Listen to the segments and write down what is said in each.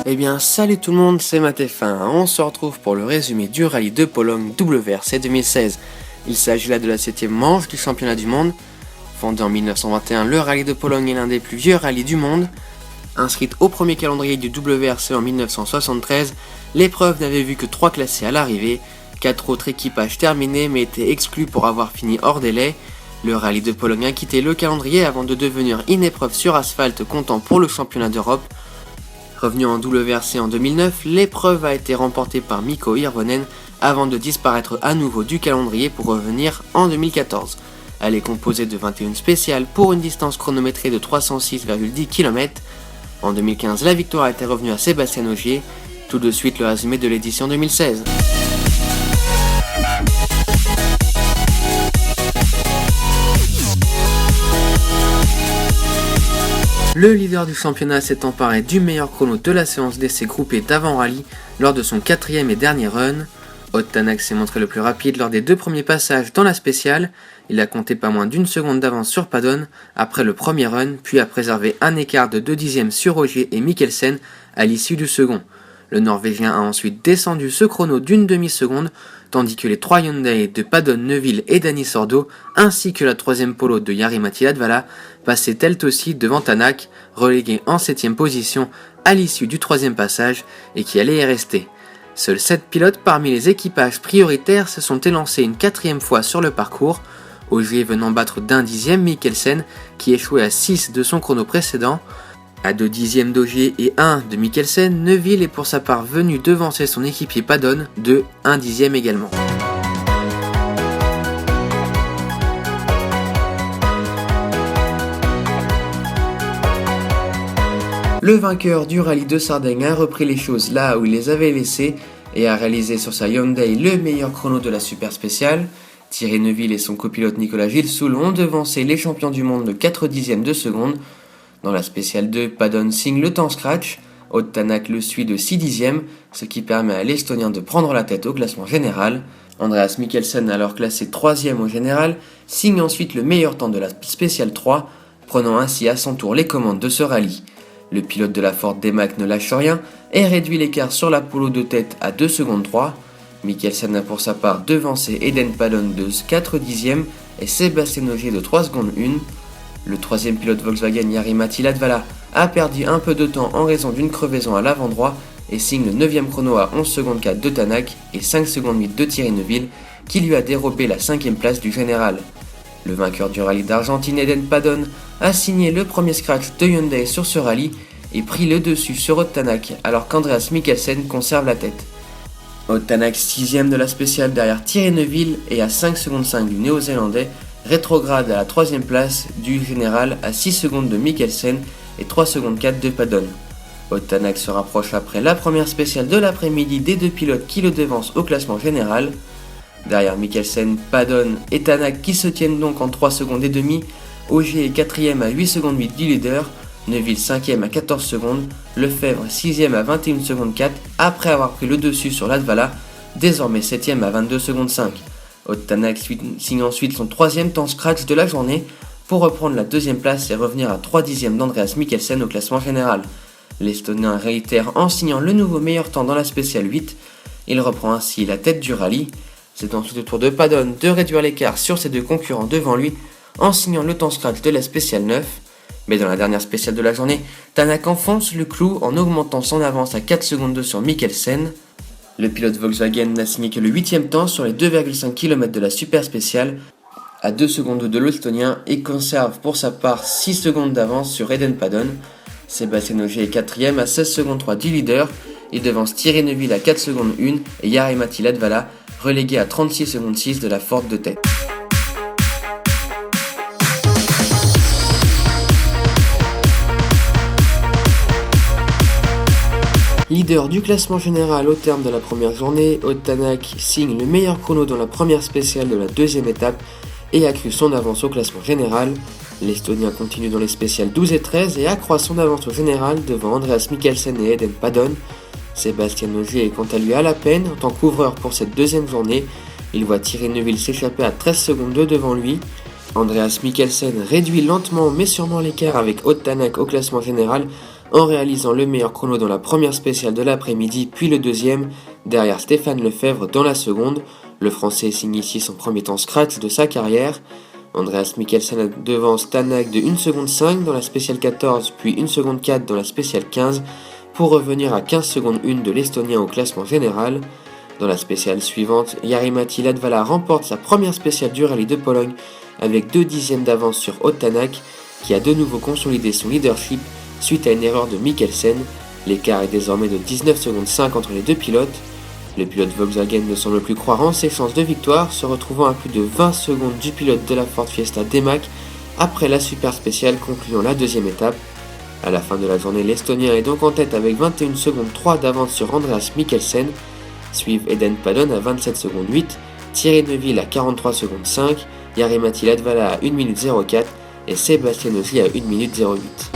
Eh bien salut tout le monde, c'est Mattefin, on se retrouve pour le résumé du rallye de Pologne WRC 2016. Il s'agit là de la 7ème manche du championnat du monde. Fondé en 1921, le rallye de Pologne est l'un des plus vieux rallyes du monde. Inscrite au premier calendrier du WRC en 1973, l'épreuve n'avait vu que 3 classés à l'arrivée, 4 autres équipages terminés mais étaient exclus pour avoir fini hors délai. Le rallye de Pologne a quitté le calendrier avant de devenir une épreuve sur asphalte comptant pour le championnat d'Europe. Revenu en WRC en 2009, l'épreuve a été remportée par Mikko Hirvonen avant de disparaître à nouveau du calendrier pour revenir en 2014. Elle est composée de 21 spéciales pour une distance chronométrée de 306,10 km. En 2015, la victoire était revenue à Sébastien Ogier. Tout de suite le résumé de l'édition 2016. Le leader du championnat s'est emparé du meilleur chrono de la séance d'essai groupé d'avant-rallye lors de son 4e et dernier run. Odd Tanak s'est montré le plus rapide lors des 2 premiers passages dans la spéciale. Il a compté pas moins d'1 seconde d'avance sur Padon après le premier run, puis a préservé un écart de 2 dixièmes sur Ogier et Mikkelsen à l'issue du second. Le Norvégien a ensuite descendu ce chrono d'une demi-seconde, tandis que les 3 Hyundai de Padon, Neuville et Dani Sordo, ainsi que la 3ème Polo de Jari-Matti Latvala, passaient elles aussi devant Tanak, relégué en 7ème position à l'issue du 3e passage et qui allait y rester. Seuls 7 pilotes parmi les équipages prioritaires se sont élancés une 4e fois sur le parcours, Ogier venant battre d'1 dixième Mikkelsen qui échouait à 6 de son chrono précédent. À 2 dixièmes d'Ogier et 1 de Mikkelsen, Neuville est pour sa part venu devancer son équipier Padon de 1 dixième également. Le vainqueur du rallye de Sardaigne a repris les choses là où il les avait laissées et a réalisé sur sa Hyundai le meilleur chrono de la super spéciale. Thierry Neuville et son copilote Nicolas Gilsoul ont devancé les champions du monde de 4 dixièmes de seconde. Dans la spéciale 2, Padon signe le temps scratch, Odd Tanak le suit de 6 dixièmes, ce qui permet à l'Estonien de prendre la tête au classement général. Andreas Mikkelsen, alors classé 3ème au général, signe ensuite le meilleur temps de la spéciale 3, prenant ainsi à son tour les commandes de ce rallye. Le pilote de la Ford D-Mac ne lâche rien et réduit l'écart sur la Polo de tête à 2 secondes 3. Mikkelsen a pour sa part devancé Eden Padon de 4 dixièmes et Sébastien Ogier de 3 secondes 1. Le 3e pilote Volkswagen Jari-Matti Latvala a perdu un peu de temps en raison d'une crevaison à l'avant droit et signe le 9e chrono à 11 secondes 4 de Tanak et 5 secondes 8 de Thierry Neuville qui lui a dérobé la 5e place du général. Le vainqueur du rallye d'Argentine Eden Padon a signé le premier scratch de Hyundai sur ce rallye et pris le dessus sur Odd Tanak alors qu'Andreas Mikkelsen conserve la tête. Odd Tanak 6ème de la spéciale derrière Thierry Neuville et à 5 secondes 5 du néo-zélandais, rétrograde à la 3ème place du général à 6 secondes de Mikkelsen et 3 secondes 4 de Padon. Odd Tanak se rapproche après la première spéciale de l'après-midi des 2 pilotes qui le devancent au classement général. Derrière Mikkelsen, Padon et Tanak qui se tiennent donc en 3 secondes et demie, Ogier est 4ème à 8 secondes 8 du leader, Neuville 5ème à 14 secondes, Lefebvre 6ème à 21 secondes 4 après avoir pris le dessus sur Latvala, désormais 7ème à 22 secondes 5. Odd Tanak signe ensuite son 3e temps scratch de la journée pour reprendre la 2ème place et revenir à 3 dixièmes d'Andreas Mikkelsen au classement général. L'Estonien réitère en signant le nouveau meilleur temps dans la spéciale 8, il reprend ainsi la tête du rallye. C'est ensuite au tour de Padon de réduire l'écart sur ses 2 concurrents devant lui en signant le temps scratch de la spéciale 9. Mais dans la dernière spéciale de la journée, Tanak enfonce le clou en augmentant son avance à 4 secondes 2 sur Mikkelsen. Le pilote Volkswagen n'a signé que le 8e temps sur les 2,5 km de la super spéciale à 2 secondes de l'Estonien et conserve pour sa part 6 secondes d'avance sur Eden Padon. Sébastien Ogier est 4ème à 16 secondes 3 du leader. Il devance Thierry Neuville à 4 secondes 1 et Jari-Matti Latvala relégué à 36 secondes 6 de la Ford de tête. Leader du classement général au terme de la première journée, Odd Tanak signe le meilleur chrono dans la première spéciale de la 2e étape et accrue son avance au classement général. L'Estonien continue dans les spéciales 12 et 13 et accroît son avance au général devant Andreas Mikkelsen et Eden Padon. Sébastien Ogier est quant à lui à la peine en tant qu'ouvreur pour cette deuxième journée. Il voit Thierry Neuville s'échapper à 13 secondes devant lui. Andreas Mikkelsen réduit lentement mais sûrement l'écart avec Aude Tanak au classement général en réalisant le meilleur chrono dans la première spéciale de l'après-midi puis le deuxième, derrière Stéphane Lefebvre dans la seconde. Le Français signe ici son premier temps scratch de sa carrière. Andreas Mikkelsen devance Tanak de 1 seconde 5 dans la spéciale 14 puis 1 seconde 4 dans la spéciale 15 pour revenir à 15 secondes 1 de l'Estonien au classement général. Dans la spéciale suivante, Jari-Matti Latvala remporte sa première spéciale du rallye de Pologne avec 2 dixièmes d'avance sur Aude Tanak qui a de nouveau consolidé son leadership suite à une erreur de Mikkelsen. L'écart est désormais de 19 secondes 5 entre les deux pilotes. Le pilote Volkswagen ne semble plus croire en ses chances de victoire, se retrouvant à plus de 20 secondes du pilote de la Ford Fiesta D-Mac après la super spéciale concluant la deuxième étape. À la fin de la journée, l'Estonien est donc en tête avec 21 secondes 3 d'avance sur Andreas Mikkelsen. Suivent Eden Padon à 27 secondes 8, Thierry Neuville à 43 secondes 5, Jari-Matti Latvala à 1 minute 04 et Sébastien Ogier à 1 minute 08.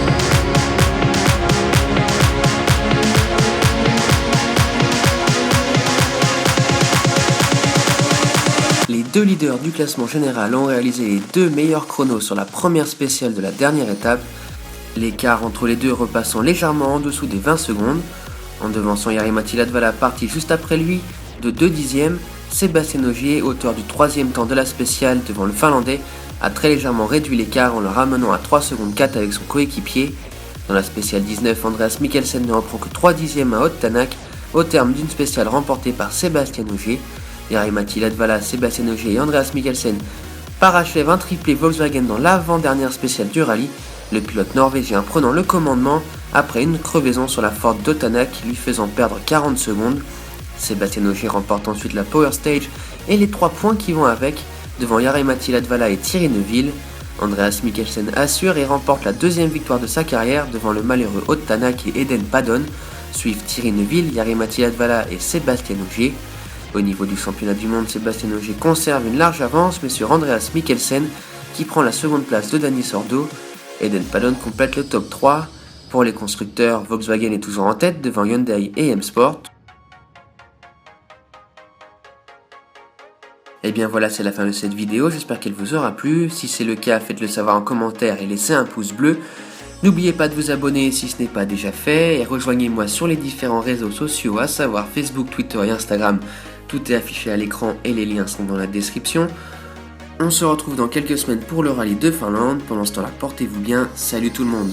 Les deux leaders du classement général ont réalisé les deux meilleurs chronos sur la première spéciale de la dernière étape, l'écart entre les deux repassant légèrement en dessous des 20 secondes. En devançant Jari-Matti Latvala parti juste après lui de 2 dixièmes, Sébastien Ogier, auteur du troisième temps de la spéciale devant le Finlandais, a très légèrement réduit l'écart en le ramenant à 3 secondes 4 avec son coéquipier. Dans la spéciale 19, Andreas Mikkelsen ne reprend que 3 dixièmes à Aude Tanak au terme d'une spéciale remportée par Sébastien Ogier. Jari-Matti Latvala, Sébastien Ogier et Andreas Mikkelsen parachèvent un triplé Volkswagen dans l'avant-dernière spéciale du rallye, le pilote norvégien prenant le commandement après une crevaison sur la Ford d'Aude Tanak lui faisant perdre 40 secondes. Sébastien Ogier remporte ensuite la Power Stage et les 3 points qui vont avec, devant Jari-Matti Latvala et Thierry Neuville. Andreas Mikkelsen assure et remporte la deuxième victoire de sa carrière devant le malheureux Aude Tanak et Eden Padon. Suivent Thierry Neuville, Jari-Matti Latvala et Sébastien Ogier. Au niveau du championnat du monde, Sébastien Ogier conserve une large avance mais sur Andreas Mikkelsen qui prend la seconde place de Dani Sordo. Eden Padon complète le top 3. Pour les constructeurs, Volkswagen est toujours en tête devant Hyundai et M-Sport. Et bien voilà, c'est la fin de cette vidéo, j'espère qu'elle vous aura plu. Si c'est le cas, faites-le savoir en commentaire et laissez un pouce bleu. N'oubliez pas de vous abonner si ce n'est pas déjà fait et rejoignez-moi sur les différents réseaux sociaux, à savoir Facebook, Twitter et Instagram. Tout est affiché à l'écran et les liens sont dans la description. On se retrouve dans quelques semaines pour le rallye de Finlande. Pendant ce temps-là, portez-vous bien. Salut tout le monde.